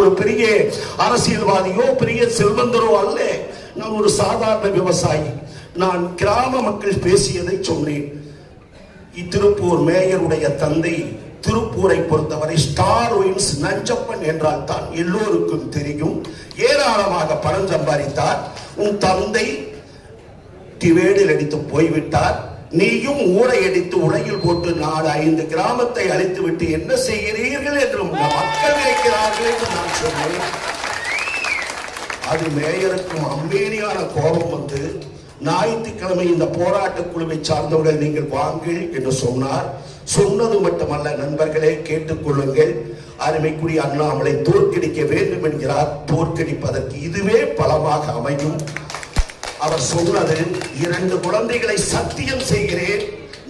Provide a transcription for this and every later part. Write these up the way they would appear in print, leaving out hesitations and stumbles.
ஒரு பெரிய அரசியல்வாதியோ பெரிய செல்வந்தரோ அல்ல. நான் ஒரு சாதாரண விவசாயி. நான் கிராம மக்கள் பேசியதை சொன்னேன். திருப்பூர் மேயருடைய தந்தை திருப்பூரை பொறுத்தவரை ஸ்டார் வின்ஸ் நஞ்சப்பன் என்றால் தான் எல்லோருக்கும் தெரியும். ஏராளமாக பணம் சம்பாதித்தார். உன் தந்தை டிவேடில் அடித்து போய்விட்டார். நீயும் ஊரை அடித்து உலகில் போட்டு 4-5 கிராமத்தை அழித்து விட்டு என்ன செய்கிறீர்கள் என்று மக்கள் நினைக்கிறார்கள் என்று நான் சொன்னேன். அது மேயருக்கும் அம்பேனியான கோபம் வந்து ஞாயிற்றுக்கிழமை இந்த போராட்ட குழுவை சார்ந்தவர்கள் நீங்கள் வாங்கள் என்று சொன்னார். சொன்னது மட்டுமல்ல, நண்பர்களே கேட்டுக்கொள்ளுங்கள், அருமைக்குரிய அண்ணாமலை தோற்கடிக்க வேண்டும் என்கிறார். தோற்கடிப்பதற்கு இதுவே பலமாக அமையும். அவர் சொன்னது 2 குழந்தைகளை சத்தியம் செய்கிறேன்,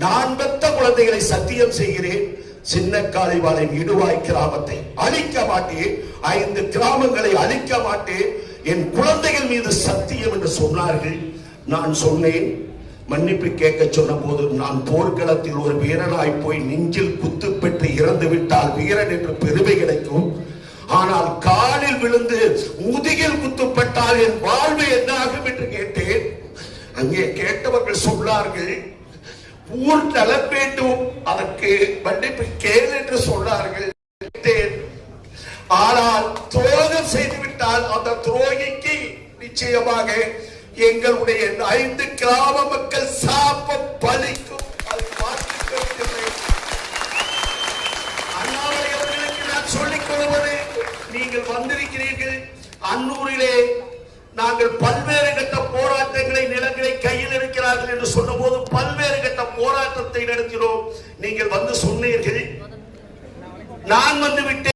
நான் பெற்ற குழந்தைகளை சத்தியம் செய்கிறேன், சின்ன காளிவாளையின் இடுவாய் கிராமத்தை அழிக்க மாட்டேன், 5 கிராமங்களை அழிக்க மாட்டேன், என் குழந்தைகள் மீது சத்தியம் என்று சொன்னார்கள். நான் சொன்னேன், மன்னிப்பு கேட்க சொன்ன போது, நான் போர்க்களத்தில் ஒரு வீரனாய் போய் நெஞ்சில் குத்து பெற்று இறந்து விட்டால் வீரன் என்று பெருமை கிடைக்கும். ஆனால் காலில் விழுந்து முதுகில் குத்துப்பட்டால் என் வாழ்வு என்ன ஆகும் என்று கேட்டேன். அங்கே கேட்டவர்கள் சொன்னார்கள், ஊர் நலம் வேண்டும், அதற்கு மன்னிப்பு கேள் என்று சொன்னார்கள். ஆனால் துரோகம் செய்துவிட்டால் அந்த துரோகிக்கு நிச்சயமாக எங்களுடைய 5 கிராம மக்கள் சாபம் பலிக்கும். அது பார்த்துக்கொள்ளவில்லை. அண்ணாமலை அவர்களுக்கு நான் சொல்லிக் கொள்வது, நீங்கள் வந்திருக்கிறீர்கள். அன்னூரிலே நாங்கள் பல்வேறு கட்ட போராட்டங்களை, நிலங்களை கையில் இருக்கிறார்கள் என்று சொன்ன போது பல்வேறு கட்ட போராட்டத்தை நடத்தினோம். நீங்கள் வந்து சொன்னீர்கள், நான் வந்து விட்டேன்.